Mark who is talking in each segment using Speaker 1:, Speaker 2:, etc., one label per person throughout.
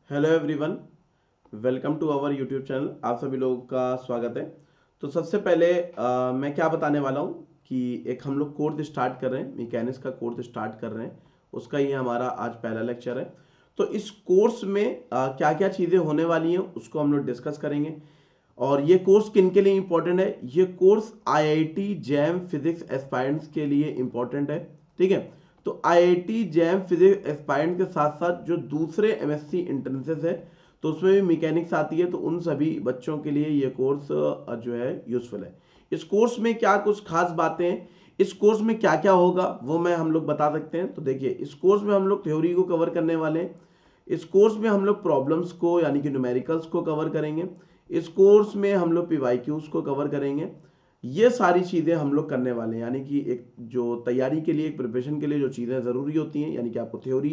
Speaker 1: Hello everyone, welcome to our YouTube channel. आप सभी लोगों का स्वागत है। तो सबसे पहले मैं क्या बताने वाला हूँ कि एक हम लोग कोर्स स्टार्ट कर रहे हैं, मैकेनिक्स का कोर्स स्टार्ट कर रहे हैं। उसका ये हमारा आज पहला लेक्चर है। तो इस कोर्स में क्या क्या चीज़ें होने वाली हैं उसको हम लोग डिस्कस करेंगे। और ये कोर्स किन के लिए इंपॉर्टेंट है? ये course IIT jam physics aspirants के लिए इंपॉर्टेंट है। ठीक है। तो आईआईटी जैम फिजिक्स एस्पायरेंट के साथ साथ जो दूसरे एमएससी एंट्रेंसेस है तो उसमें भी मैकेनिक्स आती है, तो उन सभी बच्चों के लिए ये कोर्स जो है यूजफुल है। इस कोर्स में क्या कुछ खास बातें हैं, इस कोर्स में क्या क्या होगा वो मैं हम लोग बता सकते हैं। तो देखिए, इस कोर्स में हम लोग थ्योरी को कवर करने वाले हैं। इस कोर्स में हम लोग प्रॉब्लम्स को यानी कि न्यूमेरिकल्स को कवर करेंगे। इस कोर्स में हम लोग पीवाईक्यूज को कवर करेंगे। ये सारी चीज़ें हम लोग करने वाले हैं, यानी कि एक जो तैयारी के लिए, एक प्रिपरेशन के लिए जो चीज़ें ज़रूरी होती हैं, यानी कि आपको थ्योरी,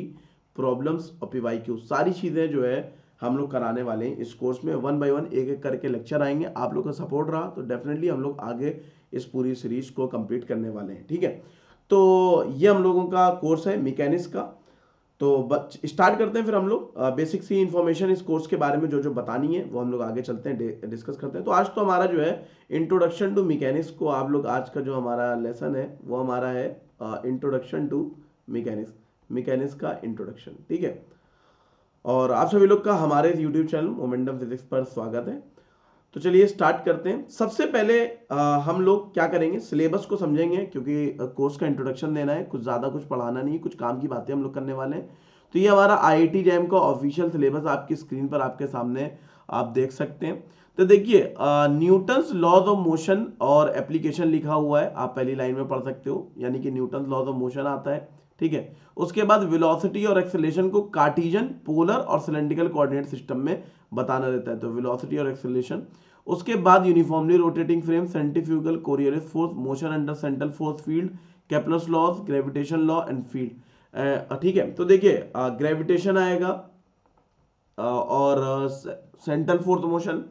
Speaker 1: प्रॉब्लम्स और पीवाईक्यू सारी चीज़ें जो है हम लोग कराने वाले हैं। इस कोर्स में वन बाय वन एक एक करके लेक्चर आएंगे। आप लोग का सपोर्ट रहा तो डेफिनेटली हम लोग आगे इस पूरी सीरीज को कंप्लीट करने वाले हैं। ठीक है। तो ये हम लोगों का कोर्स है मैकेनिक्स का। तो स्टार्ट करते हैं फिर हम लोग बेसिक सी इंफॉर्मेशन इस कोर्स के बारे में जो जो बतानी है वो हम लोग आगे चलते हैं, डिस्कस करते हैं। तो आज तो हमारा जो है इंट्रोडक्शन टू मैकेनिक्स को आप लोग, आज का जो हमारा लेसन है वो हमारा है इंट्रोडक्शन टू मैकेनिक्स, मैकेनिक्स का इंट्रोडक्शन। ठीक है। और आप सभी लोग का हमारे यूट्यूब चैनल मोमेंटम फिजिक्स पर स्वागत है। तो चलिए स्टार्ट करते हैं। सबसे पहले हम लोग क्या करेंगे, सिलेबस को समझेंगे, क्योंकि कोर्स का इंट्रोडक्शन देना है, कुछ ज़्यादा कुछ पढ़ाना नहीं, कुछ काम की बातें हम लोग करने वाले हैं। तो ये हमारा आईआईटी जैम का ऑफिशियल सिलेबस आपकी स्क्रीन पर आपके सामने आप देख सकते हैं। तो देखिए, न्यूटन्स लॉज ऑफ मोशन और एप्लीकेशन लिखा हुआ है, आप पहली लाइन में पढ़ सकते हो, यानी कि न्यूटन्स लॉज ऑफ मोशन आता है। ठीक है। उसके बाद वेलोसिटी और एक्सेलरेशन को कार्टेशियन, पोलर और सिलेंड्रिकल कोऑर्डिनेट सिस्टम में बताना रहता है, तो वेलोसिटी और एक्सेलरेशन। उसके बाद uniformly rotating frame, centrifugal, Coriolis force, motion under central force field, Kepler's laws, gravitation law and field. ठीक है। तो देखिए, ग्रेविटेशन आएगा और सेंट्रल फोर्स मोशन,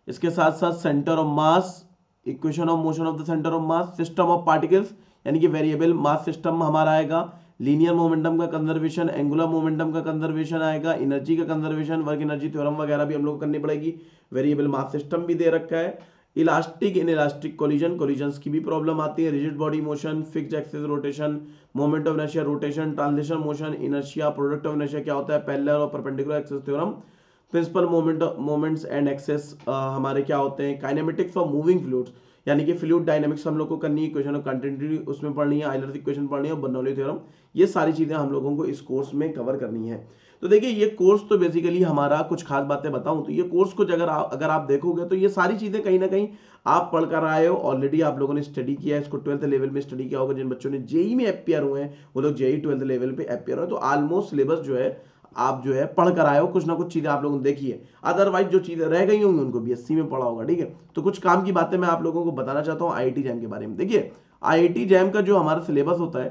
Speaker 1: इसके साथ साथ centre of mass, equation of motion of the centre of mass, system of particles यानी कि वेरिएबल मास सिस्टम हमारा आएगा, लीनियर मोमेंटम का कंजर्वेशन, एंगुलर मोमेंटम का कंजर्वेशन आएगा, एनर्जी का कंजर्वेशन, वर्क एनर्जी थ्योरम वगैरह भी हम लोग करनी पड़ेगी, वेरिएबल मास सिस्टम भी दे रखा है, elastic inelastic collision, collisions की भी प्रॉब्लम आती है, rigid body motion, fixed axis rotation, moment of inertia rotation, transition motion, inertia, product of inertia क्या होता है, पैरेलल और perpendicular axis theorem, principal moments and axes हमारे क्या होते हैं, काइनेमेटिक्स ऑफ मूविंग फ्लूइड्स यानी कि फ्लूइड डायनामिक्स हम लोग को करनी है, इक्वेशन ऑफ कंटिन्यूटी उसमें पढ़नी है, आयलर्स इक्वेशन पढ़नी है और बर्नौली थ्योरम। ये सारी चीजें हम लोगों को इस कोर्स में कवर करनी है। तो देखिए, ये कोर्स तो बेसिकली हमारा, कुछ खास बातें बताऊं तो ये कोर्स को अगर आप देखोगे तो ये सारी चीजें कहीं ना कहीं आप पढ़ कर आए हो ऑलरेडी, आप लोगों ने स्टडी किया है इसको, 12th लेवल में स्टडी किया होगा। जिन बच्चों ने जेई में अपियर हुए हैं वो लोग जेई 12th लेवल पे अपियर हुए, तो ऑलमोस्ट सिलेबस जो है आप जो है पढ़ कर आए हो, कुछ ना कुछ चीजें आप लोगों ने देखी है। अदरवाइज जो चीजें रह गई होंगी उनको बीएससी में पढ़ा होगा। ठीक है। तो कुछ काम की बातें मैं आप लोगों को बताना चाहता हूँ आईआईटी जैम के बारे में। देखिए, आईआईटी जैम का जो हमारा सिलेबस होता है,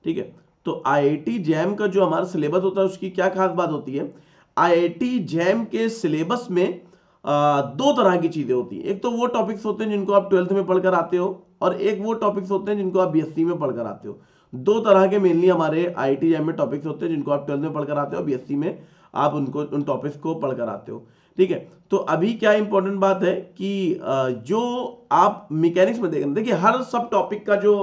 Speaker 1: ठीक है, तो आईआईटी जैम का जो हमारा सिलेबस होता है उसकी क्या खास बात होती है, आईआईटी जैम के सिलेबस में दो तरह की चीजें होती हैं। एक तो वो टॉपिक्स होते हैं जिनको आप 12th में पढ़कर आते हो, और एक वो टॉपिक्स होते हैं जिनको आप बीएससी में पढ़कर आते हो। दो तरह के मेनली हमारे आईआईटी जैम में टॉपिक्स होते हैं जिनको आप 12th में पढ़कर आते हो, बीएससी में आप उन टॉपिक्स को पढ़कर आते हो। ठीक है। तो अभी क्या इंपॉर्टेंट बात है कि जो आप मैकेनिक्स में देखें, देखिए हर सब टॉपिक का जो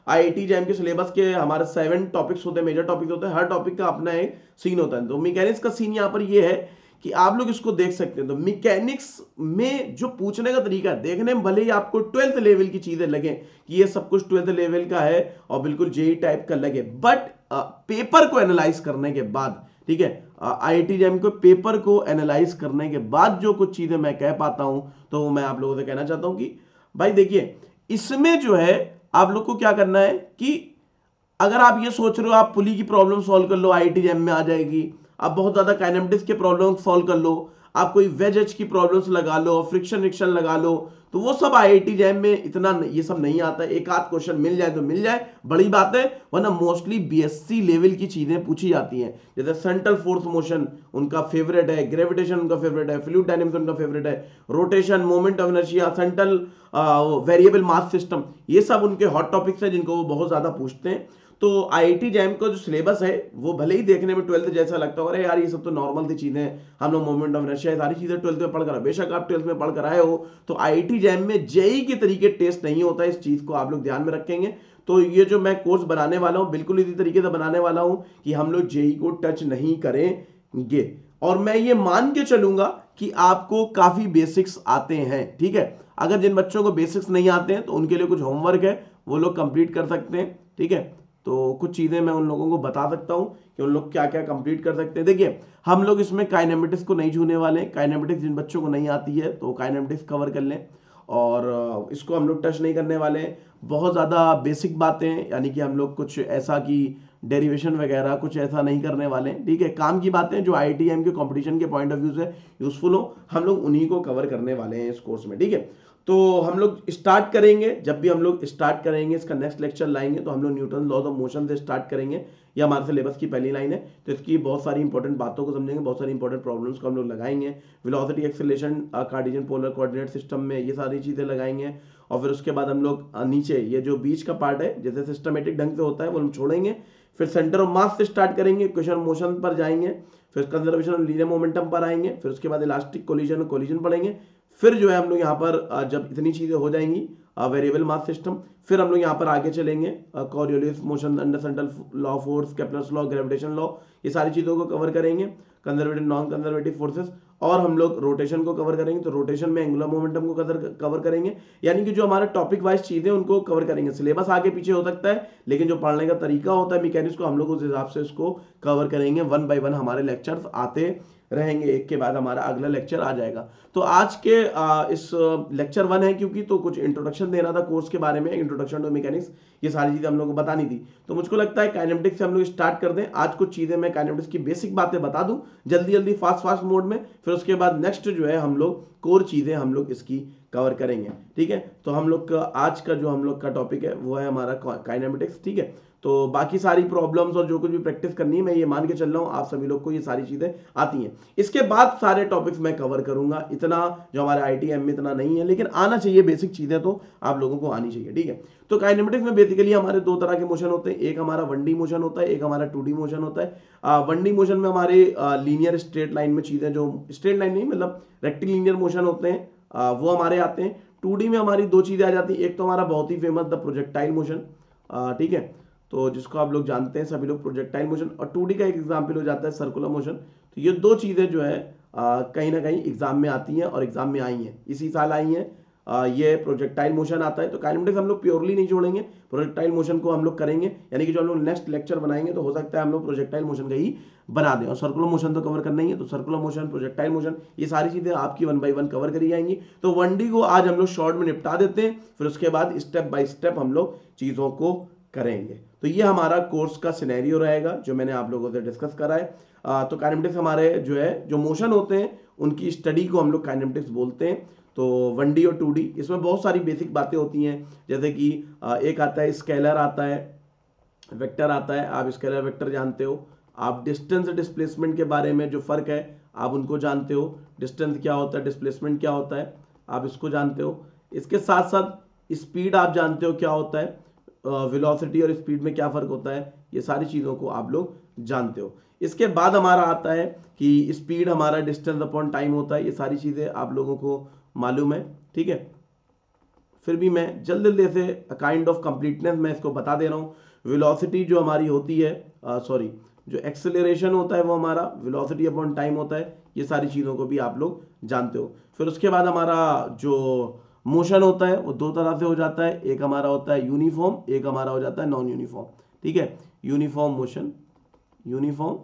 Speaker 1: आईआईटी जैम के सिलेबस के हमारे 7 टॉपिक्स होते हैं, मेजर टॉपिक्स होते हैं, हर टॉपिक का अपना एक सीन होता है। तो मैकेनिक्स का सीन यहाँ पर ये है कि आप लोग इसको देख सकते हैं। तो मैकेनिक्स में जो पूछने का तरीका है, देखने में भले ही आपको 12th लेवल की चीजें लगे कि ये सब कुछ 12th लेवल का है और बिल्कुल जेई टाइप का लगे, बट पेपर को एनालाइज करने के बाद, ठीक है, आईआईटी जैम को पेपर को एनालाइज करने के बाद जो कुछ चीजें मैं कह पाता हूं, तो मैं आप लोगों से कहना चाहता हूं कि भाई देखिए, इसमें जो है आप लोग को क्या करना है कि अगर आप ये सोच रहे हो आप पुली की प्रॉब्लम सॉल्व कर लो, आईआईटी जैम में आ जाएगी, आप बहुत ज्यादा काइनेमेटिक्स के प्रॉब्लम सॉल्व कर लो, आप कोई वेज एज की प्रॉब्लम्स लगा लो, फ्रिक्शन रिक्शन लगा लो, तो वो सब आईआईटी जैम में इतना ये सब नहीं आता है। एक आध क्वेश्चन मिल जाए तो मिल जाए, बड़ी बात है, वरना मोस्टली बीएससी लेवल की चीजें पूछी जाती हैं। जैसे सेंट्रल फोर्स मोशन उनका फेवरेट है, ग्रेविटेशन उनका फेवरेट है, फ्लूइड डायनेमिक्स उनका फेवरेट है, rotation, moment of inertia, central variable mass system, ये सब उनके हॉट टॉपिक्स हैं जिनको वो बहुत ज्यादा पूछते हैं। तो आईआईटी जैम का जो सिलेबस है वो भले ही देखने में 12th जैसा लगता है, अरे यार ये सब तो नॉर्मल सी चीजें, हम लोग मोमेंट ऑफ इनर्शिया सारी चीजें 12th में पढ़कर, बेशक आप 12th में पढ़कर आए हो, तो आईआईटी जैम में जेई के तरीके टेस्ट नहीं होता है, इस चीज को आप लोग ध्यान में रखेंगे। तो ये जो मैं कोर्स बनाने वाला हूँ बिल्कुल इसी तरीके से बनाने वाला हूँ कि हम लोग जेई को टच नहीं करेंगे, और मैं ये मान के चलूंगा कि आपको काफी बेसिक्स आते हैं, ठीक है। अगर जिन बच्चों को बेसिक्स नहीं आते हैं तो उनके लिए कुछ होमवर्क है, वो लोग कंप्लीट कर सकते हैं, ठीक है। तो कुछ चीजें मैं उन लोगों को बता सकता हूं कि उन लोग क्या क्या कंप्लीट कर सकते हैं। देखिए हम लोग इसमें काइनेमेटिक्स को नहीं छूने वाले हैं, काइनेमेटिक्स जिन बच्चों को नहीं आती है तो काइनेमेटिक्स कवर कर लें, और इसको हम लोग टच नहीं करने वाले हैं। बहुत ज़्यादा बेसिक बातें, यानी कि हम लोग कुछ ऐसा कि डेरिवेशन वगैरह कुछ ऐसा नहीं करने वाले हैं, ठीक है। काम की बातें जो आईआईटीएम के कंपटीशन के पॉइंट ऑफ व्यू से यूजफुल हो, हम लोग उन्हीं को कवर करने वाले हैं इस कोर्स में, ठीक है। तो हम लोग स्टार्ट करेंगे, जब भी हम लोग स्टार्ट करेंगे इसका नेक्स्ट लेक्चर लाएंगे तो हम लोग न्यूटन लॉज ऑफ मोशन से स्टार्ट करेंगे, ये हमारे सिलेबस की पहली लाइन है। तो इसकी बहुत सारी इंपॉर्टेंट बातों को समझेंगे, बहुत सारी इंपॉर्टेंट प्रॉब्लम्स को हम लोग लगाएंगे, velocity acceleration Cartesian polar coordinate system में ये सारी चीजें लगाएंगे। और फिर उसके बाद हम लोग नीचे ये जो बीच का पार्ट है जैसे सिस्टमेटिक ढंग से होता है वो हम छोड़ेंगे, फिर सेंटर ऑफ मास से स्टार्ट करेंगे, क्वेश्चन मोशन पर जाएंगे, फिर कंजर्वेशन ऑफ लीनियर मोमेंटम पर आएंगे, फिर उसके बाद इलास्टिक कोलिजन पढ़ेंगे। फिर जो है हम लोग यहाँ पर जब इतनी चीजें हो जाएंगी वेरिएबल मास सिस्टम, फिर हम लोग यहाँ पर आगे चलेंगे Coriolis motion under central law force, Kepler's law, gravitation law, ये सारी चीजों को कवर करेंगे, कंजर्वेटिव नॉन कंजर्वेटिव फोर्सेस, और हम लोग रोटेशन को कवर करेंगे। तो रोटेशन में एंगुलर मोमेंटम को कवर करेंगे, यानी कि जो हमारे टॉपिक वाइज चीजें उनको कवर करेंगे। सिलेबस आगे पीछे हो सकता है लेकिन जो पढ़ने का तरीका होता है मैकेनिक्स को, हम लोग उस हिसाब से इसको कवर करेंगे। 1 by 1 हमारे लेक्चर्स आते रहेंगे, एक के बाद हमारा अगला लेक्चर आ जाएगा। तो आज के इस लेक्चर 1 है क्योंकि, तो कुछ इंट्रोडक्शन देना था कोर्स के बारे में, इंट्रोडक्शन टू मैकेनिक्स, ये सारी चीजें हम लोग को बतानी थी। तो मुझको लगता है काइनेमेटिक्स से हम लोग स्टार्ट कर दें। आज कुछ चीजें मैं काइनेमेटिक्स की बेसिक बातें बता दूं जल्दी जल्दी फास्ट मोड में, फिर उसके बाद नेक्स्ट जो है हम लोग कोर चीजें हम लोग इसकी कवर करेंगे, ठीक है। तो हम लोग का आज का जो हम लोग का टॉपिक है वो है हमारा काइनेमेटिक्स, ठीक है। तो बाकी सारी प्रॉब्लम्स और जो कुछ भी प्रैक्टिस करनी है मैं ये मान के चल रहा हूँ आप सभी लोग को ये सारी चीजें आती हैं। इसके बाद सारे टॉपिक्स मैं कवर करूंगा, इतना जो हमारे आईआईटीएम में इतना नहीं है, लेकिन आना चाहिए, बेसिक चीजें तो आप लोगों को आनी चाहिए, ठीक है। तो काइनेमेटिक्स में बेसिकली हमारे दो तरह के मोशन होते हैं, एक हमारा 1D मोशन होता है, एक हमारा 2D मोशन होता है। 1D मोशन में हमारे लीनियर स्ट्रेट लाइन में चीजें, जो स्ट्रेट लाइन नहीं मतलब रेक्टिलिनियर मोशन होते हैं, वो हमारे आते हैं। 2D में हमारी दो चीजें आ जाती हैं, एक तो हमारा बहुत ही फेमस द प्रोजेक्टाइल मोशन, ठीक है, तो जिसको आप लोग जानते हैं सभी लोग प्रोजेक्टाइल मोशन, और 2D का एक एग्जाम्पल हो जाता है सर्कुलर मोशन। तो ये दो चीजें जो है कहीं ना कहीं एग्जाम में आती हैं और एग्जाम में आई हैं, इसी साल आई हैं। ये प्रोजेक्टाइल मोशन आता है, तो काइनेमेटिक्स हम लोग प्योरली नहीं छोड़ेंगे, प्रोजेक्टाइल मोशन को हम लोग करेंगे, यानी कि जो हम लोग नेक्स्ट लेक्चर बनाएंगे तो हो सकता है हम लोग प्रोजेक्टाइल मोशन का ही बना दें, और सर्कुलर मोशन तो कवर करना ही है। तो सर्कुलर मोशन, प्रोजेक्टाइल मोशन, ये सारी चीजें आपकी 1 by 1 कवर करी जाएंगी। तो 1D को आज हम लोग शॉर्ट में निपटा देते हैं, फिर उसके बाद स्टेप बाय स्टेप हम लोग चीजों को करेंगे। तो ये हमारा कोर्स का सिनेरियो रहेगा जो मैंने आप लोगों से डिस्कस करा है। तो काइनेमेटिक्स हमारे जो है जो मोशन होते हैं उनकी स्टडी को हम लोग काइनेमेटिक्स बोलते हैं। तो 1D और 2D इसमें बहुत सारी बेसिक बातें होती हैं, जैसे कि एक आता है स्केलर, आता है वेक्टर आता है, आप स्केलर वेक्टर जानते हो, आप डिस्टेंस डिस्प्लेसमेंट के बारे में जो फर्क है आप उनको जानते हो, डिस्टेंस क्या होता है, डिस्प्लेसमेंट क्या होता है, आप इसको जानते हो। इसके साथ साथ स्पीड आप जानते हो क्या होता है, वेलोसिटी और स्पीड में क्या फर्क होता है, ये सारी चीज़ों को आप लोग जानते हो। इसके बाद हमारा आता है कि स्पीड हमारा डिस्टेंस अपॉन टाइम होता है, ये सारी चीज़ें आप लोगों को मालूम है, ठीक है। फिर भी मैं जल्दी से काइंड ऑफ कंप्लीटनेस मैं इसको बता दे रहा हूँ। वेलोसिटी जो हमारी होती है, सॉरी, जो एक्सेलरेशन होता है वो हमारा वेलोसिटी अपॉन टाइम होता है, ये सारी चीज़ों को भी आप लोग जानते हो। फिर उसके बाद हमारा जो मोशन होता है वो दो तरह से हो जाता है, एक हमारा होता है यूनिफॉर्म, एक हमारा हो जाता है नॉन यूनिफॉर्म, ठीक है। यूनिफॉर्म मोशन, यूनिफॉर्म,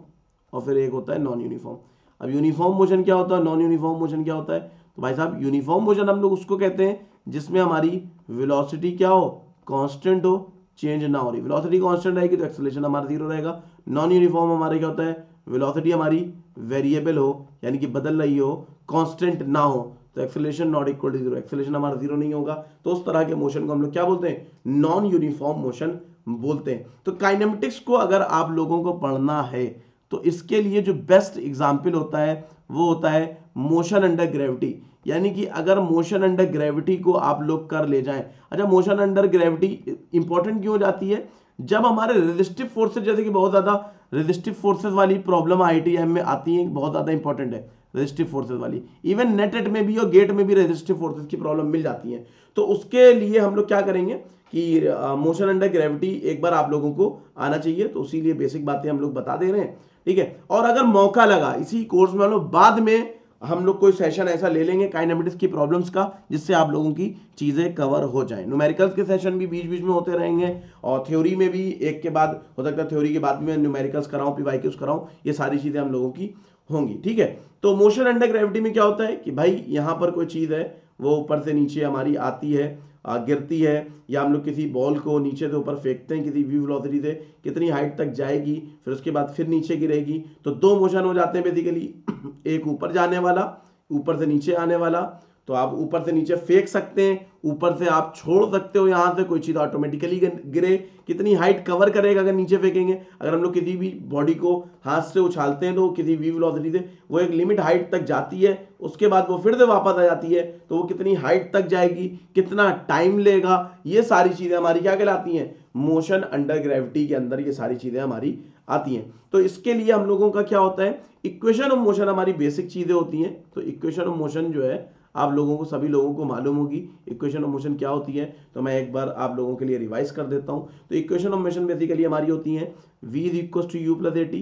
Speaker 1: और फिर एक होता है नॉन यूनिफॉर्म। अब यूनिफॉर्म मोशन क्या होता है, नॉन यूनिफॉर्म मोशन क्या होता है, तो भाई साहब यूनिफॉर्म मोशन हम लोग उसको कहते हैं जिसमें हमारी वेलोसिटी क्या हो, कांस्टेंट हो, चेंज ना हो रही। वेलोसिटी कांस्टेंट रहेगी तो एक्सेलरेशन हमारा 0 रहेगा। नॉन यूनिफॉर्म हमारे क्या होता है, वेलोसिटी हमारी वेरिएबल हो, यानी कि बदल रही हो, कांस्टेंट ना हो, तो acceleration not equal to 0, acceleration हमारा 0 नहीं होगा। तो उस तरह के मोशन को हम लोग क्या बोलते हैं, नॉन यूनिफॉर्म मोशन बोलते हैं। तो काइनेमेटिक्स को अगर आप लोगों को पढ़ना है तो इसके लिए जो बेस्ट एग्जाम्पल होता है वो होता है मोशन अंडर ग्रेविटी, यानी कि अगर मोशन अंडर ग्रेविटी को आप लोग कर ले जाएं। अच्छा, मोशन अंडर ग्रेविटी इंपॉर्टेंट क्यों हो जाती है, जब हमारे रेजिस्टिव फोर्सेज, जैसे कि बहुत ज्यादा रेजिस्टिव फोर्सेज वाली प्रॉब्लम आईआईटीएम में आती है, बहुत ज्यादा इंपॉर्टेंट है रेजिस्टिव फोर्सेज वाली, इवन नेट में भी और गेट में भी रेजिस्टिव फोर्सेज की प्रॉब्लम मिल जाती है। तो उसके लिए हम लोग क्या करेंगे कि मोशन अंडर ग्रेविटी एक बार आप लोगों को आना चाहिए, तो उसी बेसिक बातें हम लोग बता दे रहे हैं, ठीक है। और अगर मौका लगा इसी कोर्स में हम लोग बाद में हम लोग कोई सेशन ऐसा ले लेंगे काइनेमेटिक्स की प्रॉब्लम्स का, जिससे आप लोगों की चीजें कवर हो जाएं। न्यूमेरिकल्स के सेशन भी बीच बीच में होते रहेंगे, और थ्योरी में भी एक के बाद हो सकता है थ्योरी के बाद में न्यूमेरिकल्स कराऊं, पीवाईक्यूज कराऊं, ये सारी चीजें हम लोगों की होंगी, ठीक है। तो मोशन अंडर ग्रेविटी में क्या होता है कि भाई यहां पर कोई चीज है वो ऊपर से नीचे हमारी आती है, गिरती है, या हम लोग किसी बॉल को नीचे से ऊपर फेंकते हैं किसी वी वेलोसिटी से, कितनी हाइट तक जाएगी, फिर उसके बाद फिर नीचे गिरेगी। तो दो मोशन हो जाते हैं बेसिकली, एक ऊपर जाने वाला, ऊपर से नीचे आने वाला। तो आप ऊपर से नीचे फेंक सकते हैं, ऊपर से आप छोड़ सकते हो, यहां से कोई चीज ऑटोमेटिकली गिरे, कितनी हाइट कवर करेगा अगर नीचे फेंकेंगे। अगर हम लोग किसी भी बॉडी को हाथ से उछालते हैं तो किसी वी वेलोसिटी से वो एक लिमिट हाइट तक जाती है, उसके बाद वो फिर से वापस आ जाती है, तो वो कितनी हाइट तक जाएगी, कितना टाइम लेगा, ये सारी चीजें हमारी क्या कहलाती हैं, मोशन अंडर ग्रेविटी के अंदर ये सारी चीजें हमारी आती हैं। तो इसके लिए हम लोगों का क्या होता है, इक्वेशन ऑफ मोशन हमारी बेसिक चीजें होती हैं। तो इक्वेशन ऑफ मोशन जो है आप लोगों को, सभी लोगों को मालूम होगी इक्वेशन ऑफ मोशन क्या होती है, तो मैं एक बार आप लोगों के लिए रिवाइज कर देता हूं। तो इक्वेशन ऑफ मोशन बेसिकली हमारी होती है v is equal to u plus a t,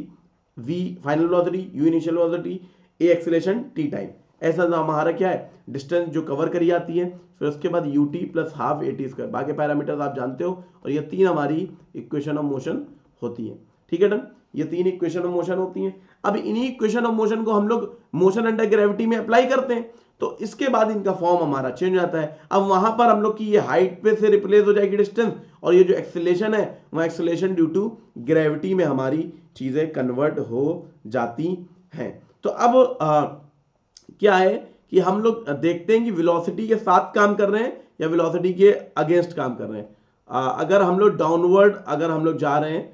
Speaker 1: v final velocity, u initial velocity, a acceleration, t time. ऐसा हमारा क्या है, डिस्टेंस जो कवर करी जाती है, फिर उसके बाद ut plus half A T square, बाकी पैरामीटर्स आप जानते हो, और ये तीन हमारी इक्वेशन ऑफ मोशन होती है, ठीक है डन। ये तीन इक्वेशन ऑफ मोशन होती हैं। अब इन्हीं इक्वेशन ऑफ मोशन को हम लोग मोशन अंडर ग्रेविटी में अप्लाई करते हैं, तो इसके बाद इनका फॉर्म हमारा चेंज हो जाता है। अब वहां पर हम लोग की ये हाइट पे से रिप्लेस हो जाएगी डिस्टेंस, और ये जो एक्सेलरेशन है वह एक्सेलरेशन ड्यू टू ग्रेविटी में हमारी चीजें कन्वर्ट हो जाती हैं। तो अब क्या है कि हम लोग देखते हैं कि वेलोसिटी के साथ काम कर रहे हैं या वेलोसिटी के अगेंस्ट काम कर रहे हैं। अगर हम लोग डाउनवर्ड, अगर हम लोग जा रहे हैं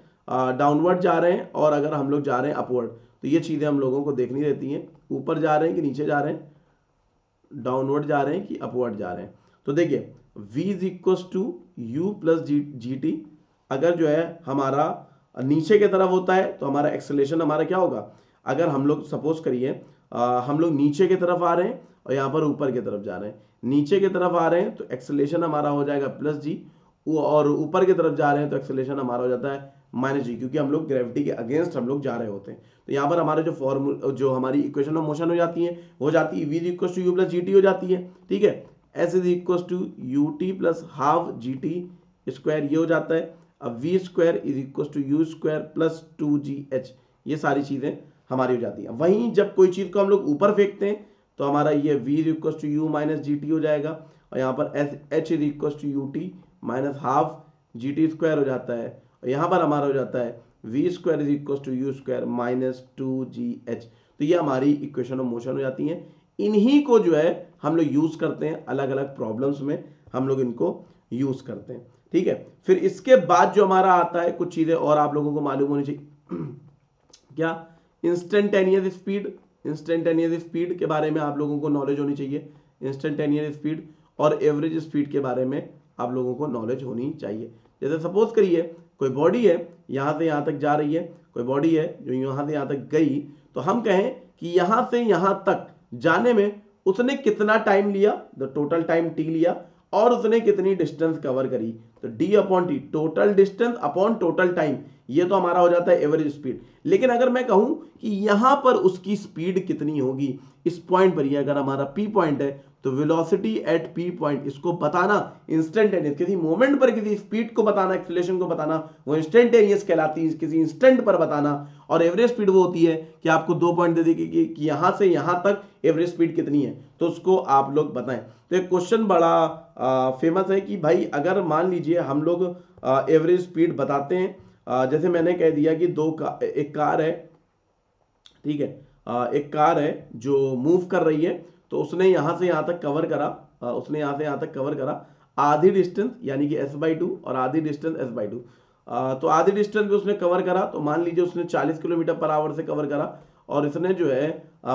Speaker 1: डाउनवर्ड जा रहे हैं, और अगर हम लोग जा रहे हैं अपवर्ड, तो ये चीजें हम लोगों को देखनी रहती हैं, ऊपर जा रहे हैं कि नीचे जा रहे हैं, डाउनवर्ड जा रहे हैं कि अपवर्ड जा रहे हैं। तो देखिए v is equal to u plus g t, अगर जो है हमारा नीचे की तरफ होता है तो हमारा एक्सेलरेशन हमारा क्या होगा, अगर हम लोग सपोज करिए हम लोग नीचे की तरफ आ रहे हैं और यहाँ पर ऊपर की तरफ जा रहे हैं, नीचे की तरफ आ रहे हैं तो एक्सेलरेशन हमारा हो जाएगा प्लस जी, और ऊपर की तरफ जा रहे हैं तो एक्सेलरेशन हमारा हो जाता है माइनस जी, क्योंकि हम लोग ग्रेविटी के अगेंस्ट हम लोग जा रहे होते हैं। तो यहाँ पर हमारे जो फॉर्मूला, जो हमारी इक्वेशन ऑफ मोशन हो जाती है, हो जाती है v is equal to u plus g t हो जाती है, ठीक है। s is equal to u t plus half g t square, ये हो जाता है। अब v square is equal to you square plus 2gh, ये सारी चीजें हमारी हो जाती है। वहीं जब कोई चीज को हम लोग ऊपर फेंकते हैं तो हमारा ये v is equal to u minus g t हो जाएगा, और यहाँ पर h is equal to u t minus half g t square हो जाता है, और यहाँ पर हमारा हो जाता है v square is equal to you square minus 2gh। तो ये हमारी इक्वेशन ऑफ मोशन हो जाती है। इन्हीं को जो है हम लोग यूज करते हैं अलग अलग प्रॉब्लम्स में, हम लोग इनको यूज करते हैं, ठीक है। फिर इसके बाद जो हमारा आता है, कुछ चीजें और आप लोगों को मालूम होनी चाहिए क्या, इंस्टेंटेनियस स्पीड। इंस्टेंटेनियस स्पीड के बारे में आप लोगों को नॉलेज होनी चाहिए, इंस्टेंटेनियस स्पीड और एवरेज स्पीड के बारे में आप लोगों को नॉलेज होनी चाहिए। जैसे सपोज करिए कोई बॉडी है यहां से यहां तक जा रही है, कोई बॉडी है जो यहां से यहां तक गई, तो हम कहें कि यहां से यहां तक जाने में उसने कितना टाइम लिया, द टोटल टाइम टी लिया, और उसने कितनी डिस्टेंस कवर करी, तो D upon T, total distance upon total time, ये तो हमारा हो जाता है एवरेज स्पीड। लेकिन अगर मैं कहूं कि यहां पर उसकी स्पीड कितनी होगी, इस पॉइंट पर, ये अगर हमारा पी पॉइंट है, तो वेलोसिटी एट पी पॉइंट, इसको बताना इंस्टेंटेनियस, किसी मोमेंट पर किसी स्पीड को बताना, एक्सीलरेशन को बताना, वो इंस्टेंटेनियस कहलाती है, किसी इंस्टेंट पर बताना। और एवरेज स्पीड वो होती है कि आपको 2 पॉइंट दे देगी कि यहां से यहां तक एवरेज स्पीड कितनी है, तो उसको आप लोग बताएं। तो एक क्वेश्चन बड़ा फेमस है कि भाई अगर मान लीजिए हम लोग एवरेज स्पीड बताते हैं, जैसे मैंने कह दिया कि एक कार है, ठीक है, एक कार है जो मूव कर रही है, तो उसने यहां से यहां तक कवर करा, उसने यहां से यहां तक कवर करा आधी डिस्टेंस, यानी कि s/2, और आधी डिस्टेंस s/2। तो आधी डिस्टेंस भी उसने कवर करा, तो मान लीजिए उसने 40 किलोमीटर पर आवर से कवर करा, और इसने जो है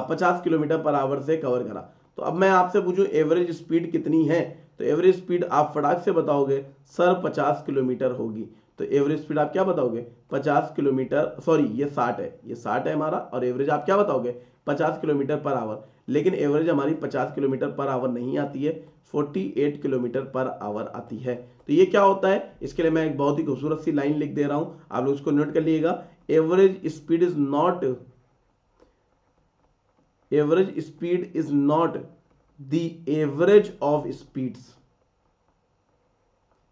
Speaker 1: 50 किलोमीटर पर आवर से कवर करा। तो अब मैं आपसे पूछूं एवरेज स्पीड कितनी है, तो एवरेज स्पीड आप फटाक से बताओगे सर 50 किलोमीटर होगी। तो तो एवरेज स्पीड आप क्या बताओगे 50 किलोमीटर, सॉरी ये 60 है, ये 60 है हमारा, और एवरेज आप क्या बताओगे 50 किलोमीटर पर आवर। लेकिन एवरेज हमारी 50 किलोमीटर पर आवर नहीं आती है, 48 किलोमीटर पर आवर आती है। तो ये क्या होता है, इसके लिए मैं एक बहुत ही खूबसूरत सी लाइन लिख दे रहा हूं, आप लोग इसको नोट कर लीजिएगा। Average speed is not the average of speeds,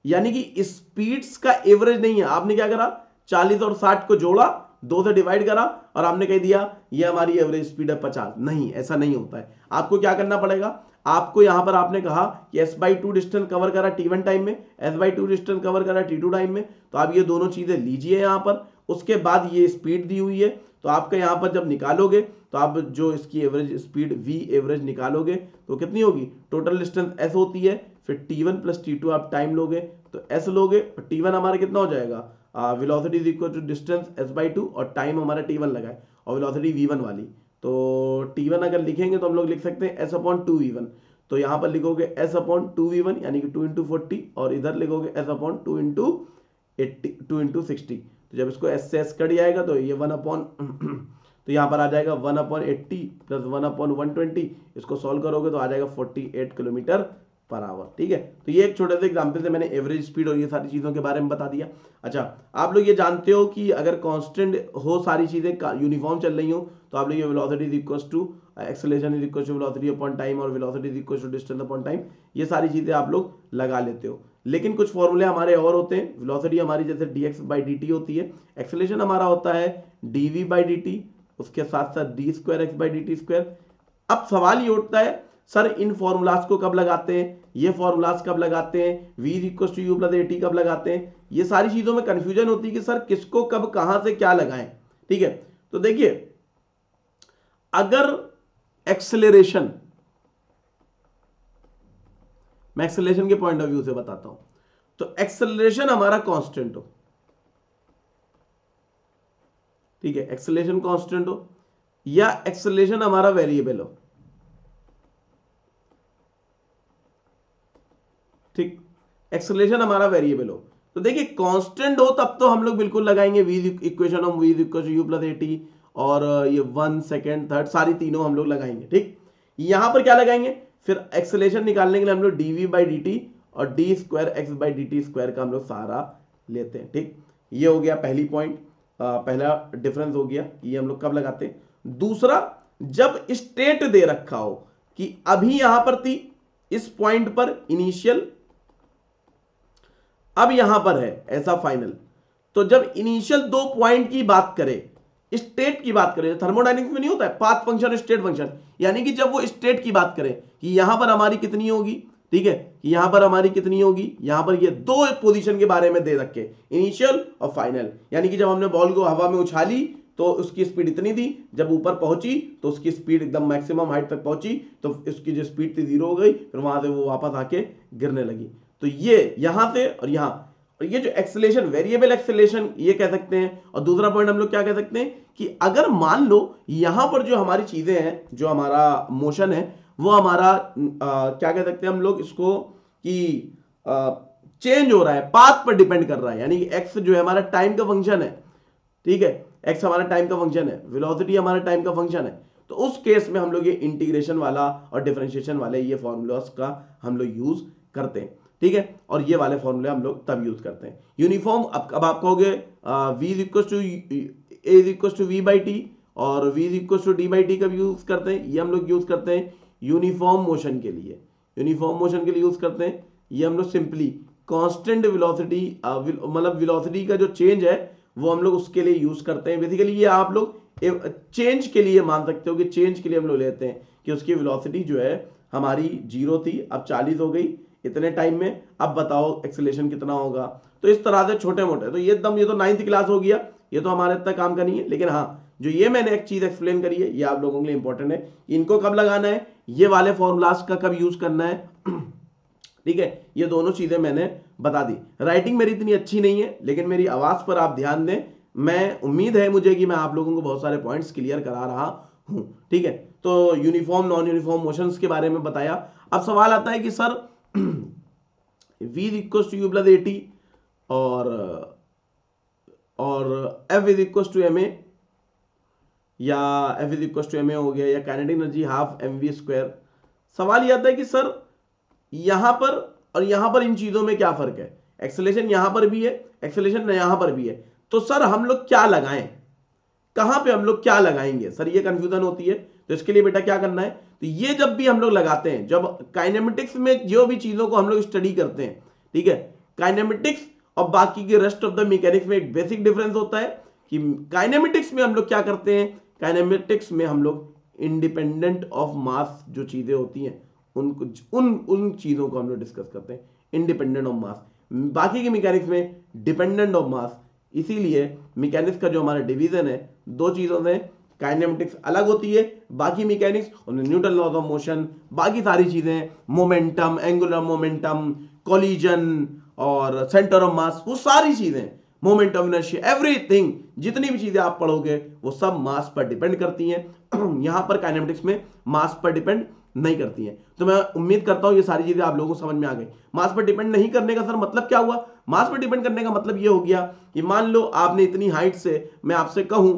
Speaker 1: यानी कि स्पीड्स का एवरेज नहीं है। आपने क्या करा, 40 और 60 को जोड़ा, 2 से डिवाइड करा और आपने कह दिया ये हमारी एवरेज स्पीड है 50। नहीं, ऐसा नहीं होता है। आपको क्या करना पड़ेगा, आपको यहां पर आपने कहा कि s/2 डिस्टेंस कवर करा t1 टाइम में, s/2 डिस्टेंस कवर करा t2 टाइम में, तो आप ये दोनों चीजें लीजिए यहां पर। उसके बाद ये स्पीड दी हुई है, तो आपका यहां पर जब निकालोगे तो आप जो इसकी एवरेज स्पीड v एवरेज निकालोगे तो कितनी होगी, टोटल डिस्टेंस s होती है, फिर t1 प्लस t2 आप टाइम लोगे तो s लोगे, और t1 हमारा कितना हो जाएगा, velocity is equal to distance s/2 और टाइम हमारा t1 लगा है और वेलोसिटी v1 वाली। तो t1 अगर लिखेंगे तो हम लोग लिख सकते हैं s/2v1, तो यहां पर लिखोगे s/2v1 यानी कि 2 × 40, और इधर लिखोगे s/2 × 60। तो जब इसको s से s कट जाएगा तो ये 1 तो यहां पर आ जाएगा 1/80 प्लस 1/120, इसको सॉल्व करोगे तो आ जाएगा 48 किलोमीटर पर आवर। ठीक है, तो ये एक छोटे से एग्जांपल से मैंने एवरेज स्पीड और ये सारी चीजों के बारे में बता दिया। अच्छा, आप लोग ये जानते हो कि अगर कांस्टेंट हो सारी चीजें यूनिफॉर्म चल रही हो तो आप लोग ये velocity is equal to acceleration is equal to velocity upon time और velocity is equal to distance upon time, ये सारी चीजें आप लोग लगा लेते हो। लेकिन कुछ फॉर्मूले हमारे और होते हैं। वेलोसिटी हमारी जैसे dx/dt होती है, एक्सेलरेशन हमारा होता है dv/dt, उसके साथ साथ d²x/dt²। अब सवाल ये उठता है, सर इन फॉर्मूलाज को कब लगाते हैं, ये फॉर्मूलाज कब लगाते हैं, v = u + at कब लगाते हैं, ये सारी चीजों में कंफ्यूजन होती है कि सर किसको कब कहां से क्या लगाएं। ठीक है, तो देखिए अगर एक्सेलरेशन, मैं एक्सेलरेशन के पॉइंट ऑफ व्यू से बताता हूं, तो एक्सेलरेशन हमारा कांस्टेंट हो, ठीक है, एक्सेलरेशन कांस्टेंट हो या एक्सेलरेशन हमारा वेरिएबल हो, ठीक, एक्सेलरेशन हमारा वेरिएबल हो, तो देखिए कांस्टेंट हो तब तो हम लोग बिल्कुल लगाएंगे equation of v = u + at, और ये 1 सेकेंड थर्ड सारी तीनों हम लोग लगाएंगे। ठीक, यहां पर क्या लगाएंगे, फिर एक्सेलरेशन निकालने के लिए हम लोग dv/dt और d²x/dt² का हम लोग सहारा लेते हैं। ठीक, ये हो गया पहली पॉइंट, पहला डिफरेंस हो गया, ये हम लोग कब लगाते हैं। दूसरा, जब स्टेट दे रखा हो कि अभी यहां पर थी इस पॉइंट पर इनिशियल, अब यहां पर है ऐसा फाइनल, तो जब इनिशियल 2 पॉइंट की बात करें, स्टेट की बात करें, थर्मोडायनेमिक्स में नहीं होता है पाथ फंक्शन स्टेट फंक्शन, यानी कि जब वो स्टेट की बात करें कि यहां पर हमारी कितनी होगी, ठीक है, कि यहां पर हमारी कितनी होगी, यहां पर ये 2 पोजीशन के बारे में दे रखे, इनिशियल और फाइनल, यानी कि जब हमने बॉल को हवा में उछाली तो उसकी स्पीड इतनी थी, जब ऊपर पहुंची तो उसकी स्पीड एकदम मैक्सिमम हाइट तक पहुंची तो उसकी जो स्पीड थी 0 हो गई, फिर वहां से वो वापस आके गिरने लगी। तो ये यहां से और यहां, और ये जो एक्सेलरेशन, वेरिएबल एक्सेलरेशन ये कह सकते हैं। और दूसरा पॉइंट हम लोग क्या कह सकते हैं कि अगर मान लो यहां पर जो हमारी चीजें हैं, जो हमारा मोशन है वो हमारा क्या कह सकते हैं हम लोग इसको कि चेंज हो रहा है, पाथ पर डिपेंड कर रहा है, यानी कि एक्स जो है हमारा टाइम का फंक्शन है, ठीक है, एक्स हमारा टाइम का फंक्शन है, वेलोसिटी हमारा टाइम का फंक्शन है, तो उस केस में हम लोग ये इंटीग्रेशन वाला और डिफरेंशिएशन वाले ये फॉर्मूलास का हम लोग यूज करते हैं। ठीक है, और ये वाले फॉर्मूले हम लोग तब यूज करते हैं। यूनिफॉर्म, अब आप कहोगे v = v/t और v = d/t कब यूज करते हैं, ये हम लोग यूज करते हैं यूनिफॉर्म मोशन के लिए, यूनिफॉर्म मोशन के लिए यूज करते हैं। ये हम लोग सिंपली कांस्टेंट वेलोसिटी, मतलब वेलोसिटी का जो चेंज है वो हम लोग उसके लिए यूज करते हैं। बेसिकली ये आप लोग चेंज के लिए मान सकते हो कि चेंज के लिए हम लोग लेते हैं कि उसकी वेलोसिटी जो है हमारी 0 थी, अब 40 हो गई इतने टाइम में, अब बताओ एक्सेलरेशन कितना होगा। तो इस तरह से छोटे मोटे, तो ये एकदम, ये तो 9th क्लास हो गया, ये तो हमारे इतना काम का नहीं है, लेकिन हाँ जो ये मैंने एक चीज एक्सप्लेन करी है ये आप लोगों के लिए इंपॉर्टेंट है, इनको कब लगाना है, ये वाले फॉर्मूलाज का कब यूज करना है। ठीक है, ये दोनों चीजें मैंने बता दी। राइटिंग मेरी इतनी अच्छी नहीं है, लेकिन मेरी आवाज पर आप ध्यान दें, मैं उम्मीद है मुझे कि मैं आप लोगों को बहुत सारे पॉइंट्स क्लियर करा रहा हूं। ठीक है, तो यूनिफॉर्म नॉन यूनिफॉर्म मोशंस के बारे में बताया। अब सवाल आता है कि सर v = u + at और और F is equal to M A, या F is equal to M A हो गया, या काइनेटिक एनर्जी हाफ mv²। सवाल यह आता है कि सर यहां पर और यहां पर इन चीजों में क्या फर्क है, एक्सेलरेशन यहां पर भी है, एक्सेलरेशन यहां पर भी है, तो सर हम लोग क्या लगाएं, कहां पे हम लोग क्या लगाएंगे, सर ये कंफ्यूजन होती है। तो इसके लिए बेटा क्या करना है, तो ये जब भी हम लोग लगाते हैं, जब काइनेमेटिक्स में जो भी चीजों को हम लोग स्टडी करते हैं, ठीक है, काइनेमेटिक्स और बाकी के रेस्ट ऑफ द मैकेनिक्स में एक बेसिक डिफरेंस होता है कि काइनेमेटिक्स में हम लोग क्या करते हैं, काइनेमेटिक्स में हम लोग इंडिपेंडेंट ऑफ मास जो चीजें होती हैं उनको उन चीजों को हम लोग डिस्कस करते हैं, इंडिपेंडेंट ऑफ मास। बाकी के मैकेनिक्स में डिपेंडेंट ऑफ मास। इसीलिए मैकेनिक्स का जो हमारा डिवीजन है दो चीजों में, काइनेमेटिक्स अलग होती है, बाकी मैकेनिक्स और न्यूटन लॉज ऑफ मोशन, बाकी सारी चीजें, मोमेंटम, एंगुलर मोमेंटम, कोलिजन और सेंटर ऑफ मास, वो सारी चीजें, मोमेंट ऑफ इनर्शिया, एवरीथिंग, जितनी भी चीजें आप पढ़ोगे वो सब मास पर डिपेंड करती हैं। यहां पर काइनेमेटिक्स में मास पर डिपेंड नहीं करती हैं। तो मैं उम्मीद करता हूं ये सारी चीजें आप लोगों को समझ में आ गई। मास पर डिपेंड नहीं करने का सर मतलब क्या हुआ, मास पर डिपेंड करने का मतलब ये हो गया कि मान लो आपने इतनी हाइट से, मैं आपसे कहूं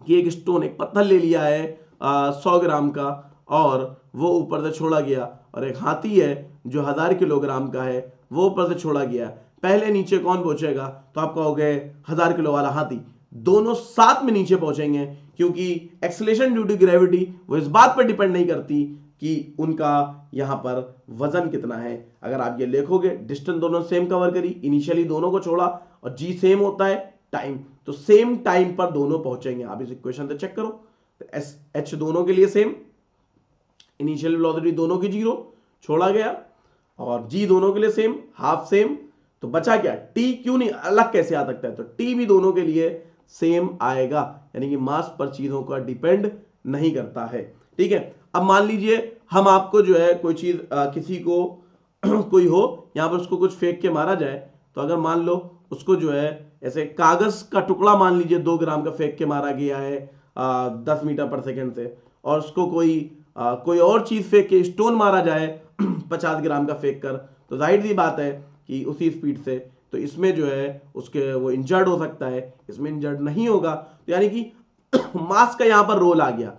Speaker 1: कि एक स्टोन, एक पत्थर ले लिया है 100 ग्राम का, और वो ऊपर से छोड़ा गया, और एक हाथी है जो 1000 किलोग्राम का है, वो ऊपर से छोड़ा गया, पहले नीचे कौन पहुंचेगा, तो आप कहोगे 1000 किलो वाला हाथी। दोनों साथ में नीचे पहुंचेंगे, क्योंकि एक्सेलरेशन ड्यू टू ग्रेविटी वो इस बात पर डिपेंड नहीं करती कि उनका यहां पर वजन कितना है। अगर आप ये देखोगे, डिस्टेंस दोनों सेम कवर करी, इनिशियली दोनों को छोड़ा, और जी सेम होता है टाइम, तो सेम टाइम पर दोनों पहुंचेंगे। आप इस इक्वेशन से चेक करो, तो एस एच दोनों के लिए सेम, इनिशियल वेलोसिटी दोनों की 0, छोड़ा गया, और जी दोनों के लिए सेम, हाफ सेम, तो बचा क्या, टी क्यों नहीं, अलग कैसे आ सकता है, तो टी भी दोनों के लिए सेम आएगा, यानी कि मास पर चीजों का डिपेंड नहीं करता है। ठीक है, अब मान लीजिए हम आपको जो है कोई चीज किसी को कोई हो यहां पर, उसको कुछ फेंक के मारा जाए, तो अगर मान लो उसको जो है ऐसे कागज का टुकड़ा मान लीजिए 2 ग्राम का फेंक के मारा गया है 10 मीटर पर सेकेंड से, और उसको कोई और चीज फेंक के, स्टोन मारा जाए 50 ग्राम का फेंक कर, तो जाहिर सी बात है कि उसी स्पीड से, तो इसमें जो है उसके वो इंजर्ड हो सकता है, इसमें इंजर्ड नहीं होगा। तो यानी कि मास का यहां पर रोल आ गया,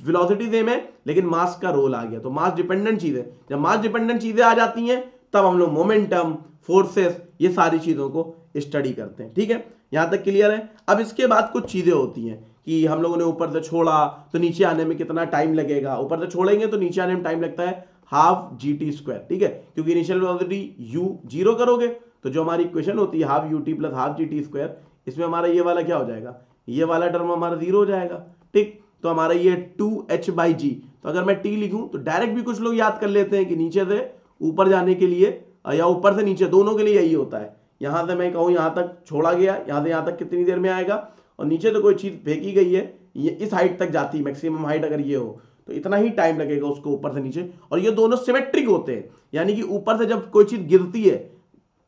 Speaker 1: वेलोसिटी सेम है लेकिन मास का रोल आ गया, तो मास डिपेंडेंट चीजें, जब मास डिपेंडेंट चीजें आ जाती हैं तब हम लोग मोमेंटम, फोर्सेस, ये सारी चीजों को स्टडी करते हैं। ठीक है, यहां तक क्लियर है। अब इसके बाद कुछ चीजें होती हैं कि हम लोगों ने ऊपर से छोड़ा तो नीचे आने में कितना टाइम लगेगा, ऊपर से छोड़ेंगे तो नीचे आने में टाइम लगता है हाफ GT²। ठीक है, क्योंकि इनिशियल वेलोसिटी u 0 करोगे तो जो हमारी इक्वेशन होती है half ut plus half GT², इसमें हमारा ये वाला क्या हो जाएगा, ये वाला टर्म हमारा 0 हो जाएगा। ठीक, तो हमारा ये 2h/g, तो अगर मैं t लिखूं तो डायरेक्ट भी कुछ लोग याद कर लेते हैं कि नीचे से ऊपर जाने के लिए या ऊपर से नीचे, दोनों के लिए यही होता है। यहां से मैं कहूं यहां तक छोड़ा गया, यहां से यहां तक कितनी देर में आएगा, और नीचे तो कोई चीज फेंकी गई है, ये इस हाइट तक जाती है, मैक्सिमम हाइट अगर ये हो तो इतना ही टाइम लगेगा उसको ऊपर से नीचे। और ये दोनों सिमेट्रिक होते हैं, यानी कि ऊपर से जब कोई चीज गिरती है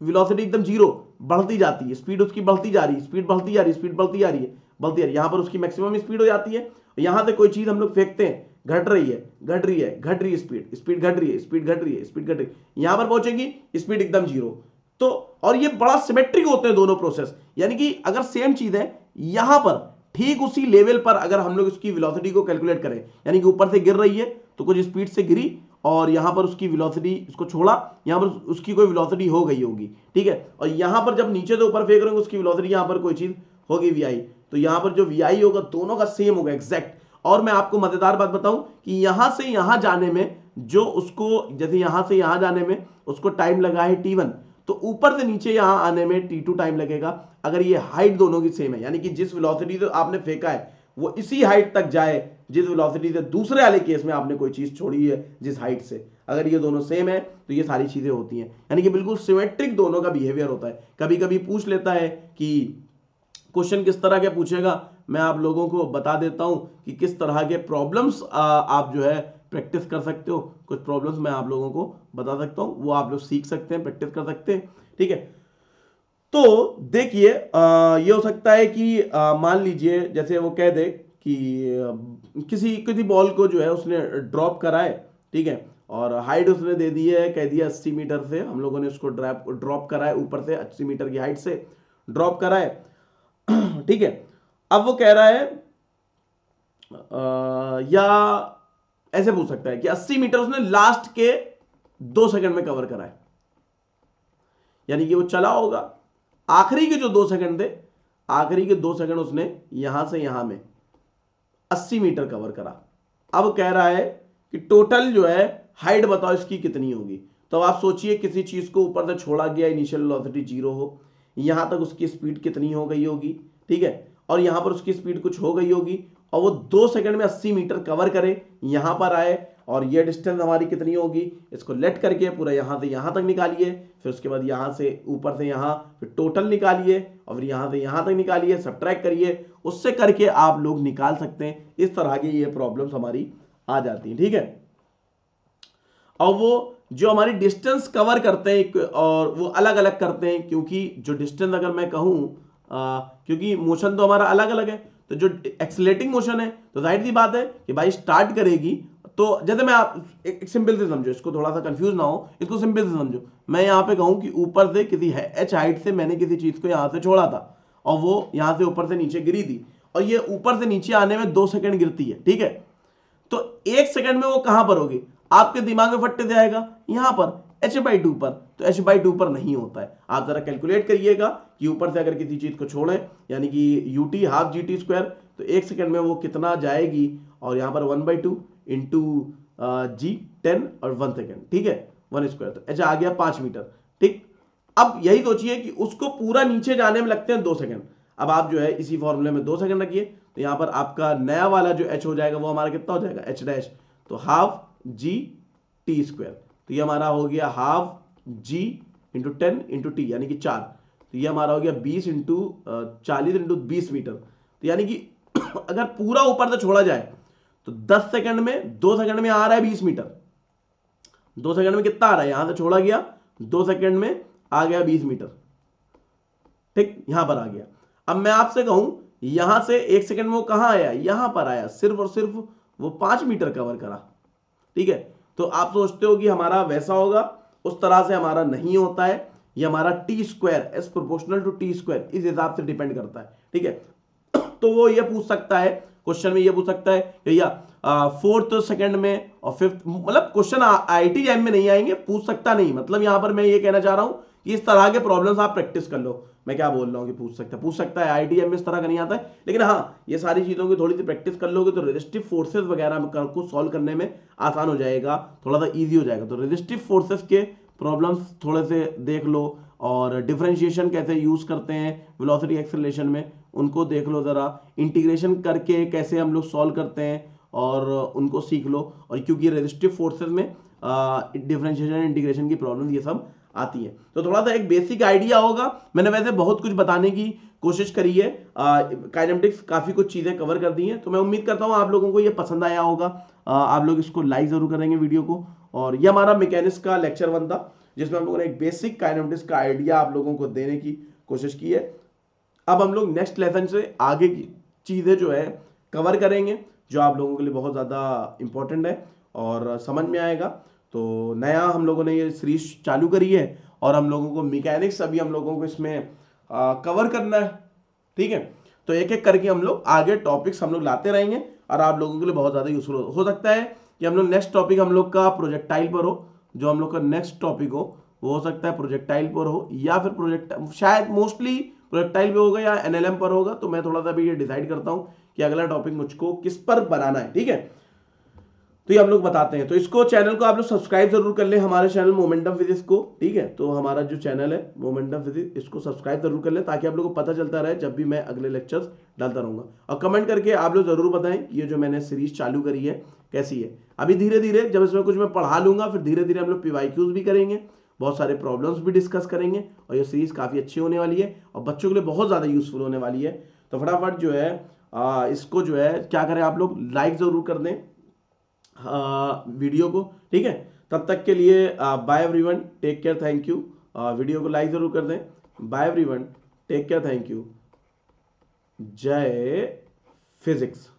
Speaker 1: वेलोसिटी एकदम 0, बढ़ती जाती है, स्पीड उसकी बढ़ती जा रही है, स्पीड बढ़ती जा रही है, स्पीड बढ़ती जा रही है, बढ़ती जा रही है, यहां पर उसकी मैक्सिमम स्पीड हो जाती है। यहां से कोई चीज हम लोग फेंकते हैं, घट रही है, घट रही है, घट रही है, स्पीड घट रही है, स्पीड घट रही है, स्पीड घट रही है, यहां पर पहुंचेगी स्पीड एकदम 0। तो और ये बड़ा सिमेट्रिक होते हैं दोनों प्रोसेस, यानी कि अगर सेम चीज है यहां पर ठीक उसी लेवल पर अगर हम लोग इसकी वेलोसिटी को कैलकुलेट करें, यानी कि ऊपर से गिर रही है तो कुछ स्पीड से गिरी, और यहां पर उसकी वेलोसिटी, इसको छोड़ा, यहां पर उसकी कोई वेलोसिटी हो गई होगी। ठीक है, और यहां पर जब नीचे से ऊपर फेंक रहे हो उसकी वेलोसिटी, यहां पर कोई चीज होगी vi, तो यहां पर जो vi होगा दोनों का सेम होगा एग्जैक्ट। और मैं आपको मजेदार बात बताऊं कि यहां से यहां जाने में जो उसको, जैसे यहां से यहां जाने में उसको टाइम लगा है t1, तो ऊपर से नीचे यहां आने में t2 टाइम लगेगा, अगर ये हाइट दोनों की सेम है, यानी कि जिस वेलोसिटी से आपने फेंका है वो इसी हाइट तक जाए जिस वेलोसिटी से दूसरे वाले केस में आपने कोई चीज छोड़ी है जिस हाइट से, अगर ये दोनों सेम है तो ये सारी चीजें होती हैं, यानी कि बिल्कुल सिमेट्रिक दोनों का बिहेवियर होता है। कभी कभी पूछ लेता है कि क्वेश्चन किस तरह के पूछेगा, मैं आप लोगों को बता देता हूं कि किस तरह के प्रॉब्लम्स आप जो है प्रैक्टिस कर सकते हो। कुछ प्रॉब्लम्स मैं आप लोगों को बता सकता हूं, वो आप लोग सीख सकते हैं, प्रैक्टिस कर सकते हैं। ठीक है, तो देखिए ये हो सकता है कि मान लीजिए जैसे वो कह दे कि किसी बॉल को जो है उसने ड्रॉप करा है, ठीक है, और हाइट उसने दे दी है, कह दिया 80 मीटर से, हम लोगों ने उसको ड्रॉप करा है ऊपर से 80 मीटर की हाइट से ड्रॉप करा है। ठीक है, अब वो कह रहा है या ऐसे पूछ सकता है कि 80 मीटर उसने लास्ट के 2 सेकंड में कवर करा है, यानी कि वो चला होगा आखिरी के जो 2 सेकंड थे, आखिरी के 2 सेकंड उसने यहां से यहां में 80 मीटर कवर करा। अब कह रहा है कि टोटल जो है हाइट बताओ इसकी कितनी होगी। तो अब आप सोचिए किसी चीज को ऊपर से छोड़ा गया, इनिशियल वेलोसिटी 0 हो, यहां तक उसकी स्पीड कितनी हो गई होगी, ठीक है, और यहां पर उसकी स्पीड कुछ हो गई होगी, और वो 2 सेकंड में 80 मीटर कवर करे, यहां पर आए, और ये डिस्टेंस हमारी कितनी होगी, इसको लेट करके पूरा यहां से यहां तक निकालिए, फिर उसके बाद यहां से ऊपर से यहां, फिर टोटल निकालिए, और फिर यहां से यहां तक निकालिए, सब्ट्रैक्ट करिए, उससे करके आप लोग निकाल सकते हैं। इस तरह की ये प्रॉब्लम्स हमारी आ जाती हैं, ठीक है। और वो जो हमारी डिस्टेंस कवर करते हैं और वो अलग अलग करते हैं, क्योंकि जो डिस्टेंस अगर मैं कहूं, क्योंकि मोशन तो हमारा अलग अलग है, तो जो एक्सीलरेटिंग मोशन है तो जाहिर सी बात है कि भाई स्टार्ट करेगी, तो जैसे मैं आप एक सिंपल से समझो, इसको थोड़ा सा कंफ्यूज ना हो, इसको सिंपल से समझो। मैं यहां पे कहूं कि ऊपर से किसी h हाइट से मैंने किसी चीज को यहां से छोड़ा था, और वो यहां से ऊपर से नीचे गिरी थी, और ये ऊपर से नीचे आने में 2 सेकंड गिरती है, ठीक है। तो 1 सेकंड में वो कहां पर होगी, आपके दिमाग में फट जाएगा यहां पर h/2 पर, तो h/2 पर नहीं होता है। आप जरा कैलकुलेट करिएगा कि ऊपर से अगर किसी चीज को छोड़े, यानी कि ut हाफ GT², तो 1 सेकंड में वो कितना जाएगी, और यहां पर 1/2 इंटू G10 और 1 सेकंड, ठीक है, 1², तो h आ गया 5 मीटर, ठीक। अब यही सोचिए कि उसको पूरा नीचे जाने में लगते हैं 2 सेकंड। अब आप जो है इसी फॉर्मूले में 2 सेकंड रखिए, तो यहां पर आपका नया वाला जो h हो जाएगा वो हमारा कितना हो जाएगा, h', तो हाफ GT², तो ये हमारा हो गया half G into 10 into T, यानी कि 4, तो ये हमारा हो गया 20 इंटू 40 इंटू 20 मीटर। तो यानी कि अगर पूरा ऊपर से छोड़ा जाए तो 10 सेकंड में, 2 सेकंड में आ रहा है 20 मीटर, 2 सेकंड में कितना आ रहा है, यहां से छोड़ा गया 2 सेकंड में आ गया 20 मीटर, ठीक, यहां पर आ गया। अब मैं आपसे कहूं यहां से 1 सेकंड में वो कहां आया, यहां पर आया, सिर्फ और सिर्फ वो 5 मीटर कवर करा, ठीक है। तो आप सोचते हो कि हमारा वैसा होगा, उस तरह से हमारा नहीं होता है, ये हमारा T² as proportional to T², इस हिसाब से डिपेंड करता है, ठीक है। तो वो ये पूछ सकता है, क्वेश्चन में ये पूछ सकता है भैया 4th सेकंड में और 5th, मतलब क्वेश्चन IIT जैम में नहीं आएंगे, पूछ सकता नहीं, मतलब यहां पर मैं ये कहना चाह रहा हूं कि इस तरह के प्रॉब्लम्स आप प्रैक्टिस कर लो। मैं क्या बोल रहा हूं कि पूछ सकता है, IIT जैम में इस तरह का नहीं आता है, लेकिन हाँ ये सारी चीजों की थोड़ी सी प्रैक्टिस कर लोगे तो रेजिस्टिव फोर्सेस वगैरह को सॉल्व करने में आसान हो जाएगा, थोड़ा सा ईजी हो जाएगा। तो रेजिस्टिव फोर्सेस के प्रॉब्लम्स थोड़े से देख लो, और डिफरेंशिएशन कैसे यूज करते हैं वेलोसिटी एक्सेलरेशन में, उनको देख लो जरा, इंटीग्रेशन करके कैसे हम लोग सॉल्व करते हैं और उनको सीख लो। और क्योंकि रेजिस्टिव फोर्सेस में डिफरेंशिएशन इंटीग्रेशन की प्रॉब्लम ये सब आती है, तो थोड़ा सा एक बेसिक आइडिया होगा। मैंने वैसे बहुत कुछ बताने की कोशिश करी है, काइनेमेटिक्स काफी कुछ चीजें कवर कर दी हैं, तो मैं उम्मीद करता हूं आप लोगों को ये पसंद आया होगा। आप लोग इसको लाइक जरूर करेंगे वीडियो को। और ये हमारा मैकेनिक्स का लेक्चर 1 था, जिसमें हम लोगों ने एक बेसिक काइनेमेटिक्स का आइडिया आप लोगों को देने की कोशिश की है। अब हम लोग नेक्स्ट लेसन से आगे की चीजें जो है कवर करेंगे, जो आप लोगों के लिए बहुत ज़्यादा इंपॉर्टेंट है और समझ में आएगा। तो नया हम लोगों ने ये सीरीज चालू करी है, और हम लोगों को मैकेनिक्स अभी हम लोगों को इसमें कवर करना है, ठीक है। तो एक एक करके हम लोग आगे टॉपिक्स हम लोग लाते रहेंगे, और आप लोगों के लिए बहुत ज़्यादा यूजफुल हो सकता है कि हम लोग नेक्स्ट टॉपिक हम लोग का प्रोजेक्टाइल पर हो, जो हम लोग का नेक्स्ट टॉपिक हो वो हो सकता है प्रोजेक्टाइल पर हो, या फिर प्रोजेक्ट शायद मोस्टली प्रोजेक्टाइल पे होगा या NLM पर होगा। तो मैं थोड़ा सा भी ये डिसाइड करता हूँ कि अगला टॉपिक मुझको किस पर बनाना है, ठीक है। तो ये हम लोग बताते हैं। तो इसको चैनल को आप लोग सब्सक्राइब जरूर कर ले, हमारे चैनल मोमेंटम फिजिक्स को, ठीक है। तो हमारा जो चैनल है मोमेंटम फिजिक्स, इसको सब्सक्राइब जरूर कर ले, ताकि आप लोग को पता चलता रहे जब भी मैं अगले लेक्चर्स डालता रहूंगा। और कमेंट करके आप लोग जरूर बताएं ये जो मैंने सीरीज चालू करी है कैसी है। अभी धीरे धीरे जब इसमें कुछ मैं पढ़ा लूंगा, फिर धीरे धीरे हम लोग PYQs भी करेंगे, बहुत सारे प्रॉब्लम्स भी डिस्कस करेंगे, और ये सीरीज काफी अच्छी होने वाली है और बच्चों के लिए बहुत ज्यादा यूजफुल होने वाली है। तो फटाफट जो है इसको जो है क्या करें, आप लोग लाइक जरूर कर दें वीडियो को, ठीक है। तब तक के लिए bye everyone, take care, thank you. Video को लाइक जरूर कर दें। Bye everyone, take care, thank you. जय फिजिक्स।